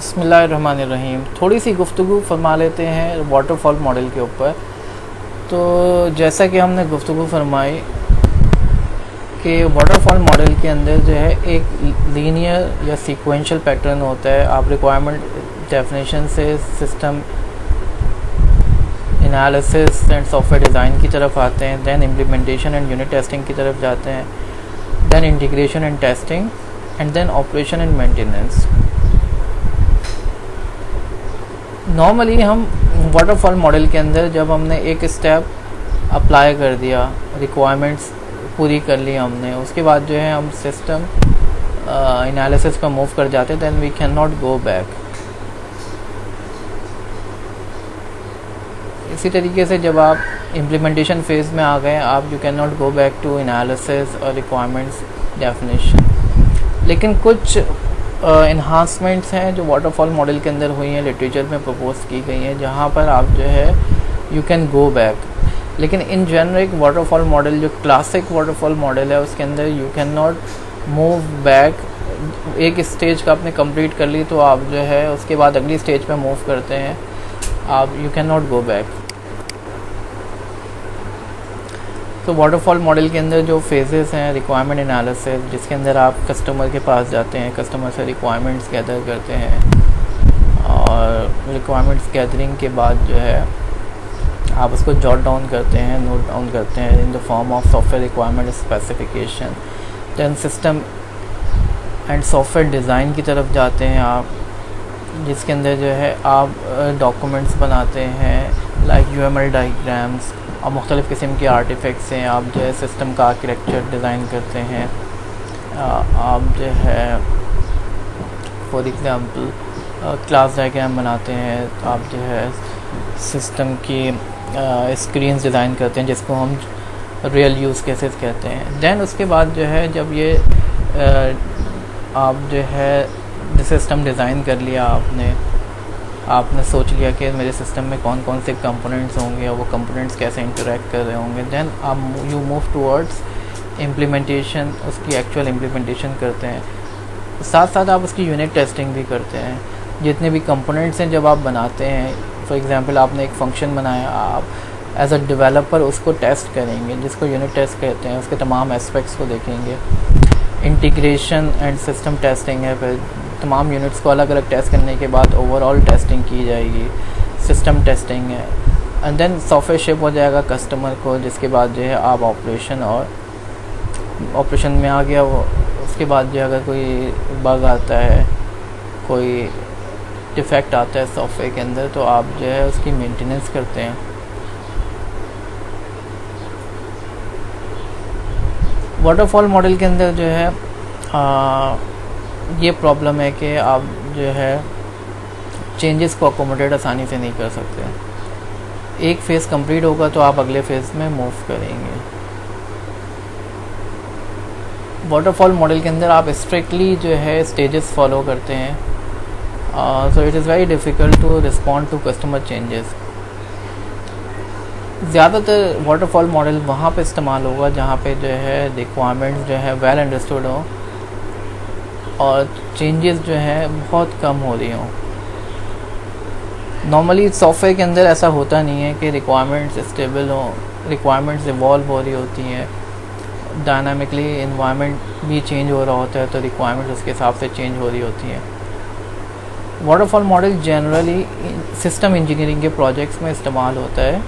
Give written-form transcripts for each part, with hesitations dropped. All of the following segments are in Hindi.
बिस्मिल्लाहिर्रहमानिर्रहीम। थोड़ी सी गुफ्तगू फरमा लेते हैं वाटरफॉल मॉडल के ऊपर। तो जैसा कि हमने गुफ्तगू फरमाई कि वाटरफॉल मॉडल के अंदर जो है एक लीनियर या सीक्वेंशियल पैटर्न होता है। आप रिक्वायरमेंट डेफिनेशन से system analysis and software design की तरफ आते हैं, then implementation and unit testing की तरफ जाते हैं, then integration and testing and then operation and maintenance. Normally हम वाटरफॉल मॉडल के अंदर जब हमने एक स्टेप अप्लाई कर दिया, रिक्वायरमेंट्स पूरी कर ली हमने, उसके बाद जो है हम सिस्टम एनालिसिस पर मूव कर जाते हैं, then we can not go back. इसी तरीके से जब आप इम्प्लीमेंटेशन फेज़ में आ गए, आप you can not go back to analysis और रिक्वायरमेंट्स डेफिनेशन। लेकिन कुछ इन्हांसमेंट्स हैं जो वाटरफॉल मॉडल के अंदर हुई हैं, लिटरेचर में प्रपोज की गई हैं, जहाँ पर आप जो है यू कैन गो बैक। लेकिन इन जेनरिक वाटरफॉल मॉडल, जो क्लासिक वाटरफॉल मॉडल है, उसके अंदर you can not move back. एक स्टेज का आपने कंप्लीट कर ली तो आप जो है उसके बाद अगली स्टेज पे मूव करते हैं, आप you can not go back. तो वाटरफॉल मॉडल के अंदर जो फेजेस हैं, रिक्वायरमेंट एनालिसिस, जिसके अंदर आप कस्टमर के पास जाते हैं, कस्टमर से रिक्वायरमेंट्स गैदर करते हैं, और रिक्वायरमेंट्स गैदरिंग के बाद जो है आप उसको जॉट डाउन करते हैं, नोट डाउन करते हैं in the form of software requirement specification. Then system and software design की तरफ जाते हैं आप, जिसके अंदर जो है आप डॉक्यूमेंट्स बनाते हैं लाइक UML डायग्राम्स और मुख्तलिफ़ किस्म के आर्टिफैक्ट्स हैं। आप जो है सिस्टम का आर्किटेक्चर डिज़ाइन करते हैं। आप जो है फॉर एग्ज़ाम्पल क्लास डायग्राम बनाते हैं, तो आप जो है सिस्टम की स्क्रीन्स डिज़ाइन करते हैं, जिसको हम रियल यूज़ केसेस कहते हैं। दैन उसके बाद जो है जब ये आप जो है सिस्टम डिज़ाइन कर लिया, आपने सोच लिया कि मेरे सिस्टम में कौन कौन से कंपोनेंट्स होंगे और वो कंपोनेंट्स कैसे इंटरेक्ट कर रहे होंगे, देन आप यू मूव टूवर्ड्स इम्प्लीमेंटेशन, उसकी एक्चुअल इम्प्लीमेंटेशन करते हैं। साथ साथ आप उसकी यूनिट टेस्टिंग भी करते हैं। जितने भी कंपोनेंट्स हैं जब आप बनाते हैं, फॉर एग्जांपल आपने एक फंक्शन बनाया, आप एज अ डेवलपर उसको टेस्ट करेंगे, जिसको यूनिट टेस्ट कहते हैं, उसके तमाम एस्पेक्ट्स को देखेंगे। इंटीग्रेशन एंड सिस्टम टेस्टिंग है, फिर तमाम यूनिट्स को अलग अलग टेस्ट करने के बाद ओवरऑल टेस्टिंग की जाएगी, सिस्टम टेस्टिंग है। एंड देन सॉफ्टवेयर शिप हो जाएगा कस्टमर को, जिसके बाद जो है आप ऑपरेशन में आ गया वो। उसके बाद जो अगर कोई बग आता है, कोई डिफेक्ट आता है सॉफ्टवेयर के अंदर, तो आप जो है उसकी मेंटेनेंस करते हैं। वाटरफॉल मॉडल के अंदर जो है ये प्रॉब्लम है कि आप जो है चेंजेस को अकोमोडेट आसानी से नहीं कर सकते। एक फ़ेज़ कंप्लीट होगा तो आप अगले फ़ेज़ में मूव करेंगे। वाटरफॉल मॉडल के अंदर आप स्ट्रिक्टली जो है स्टेजेस फॉलो करते हैं, so it is very difficult to respond to customer changes. ज़्यादातर वाटरफॉल मॉडल वहाँ पे इस्तेमाल होगा जहाँ पे जो है रिक्वायरमेंट्स जो है वेल अंडरस्टूड हो और चेंजेस जो है बहुत कम हो रही हों। नॉर्मली सॉफ्टवेयर के अंदर ऐसा होता नहीं है कि रिक्वायरमेंट्स स्टेबल हों, रिक्वायरमेंट्स इवॉल्व हो रही होती हैं, डायनामिकली इन्वायरमेंट भी चेंज हो रहा होता है, तो रिक्वायरमेंट्स उसके हिसाब से चेंज हो रही होती हैं। Waterfall model generally system engineering के प्रोजेक्ट्स में इस्तेमाल होता है,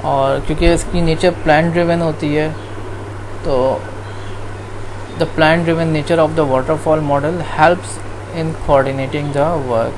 और क्योंकि इसकी नेचर प्लान ड्रिवन होती है, तो the plan driven nature of the waterfall model helps in coordinating the work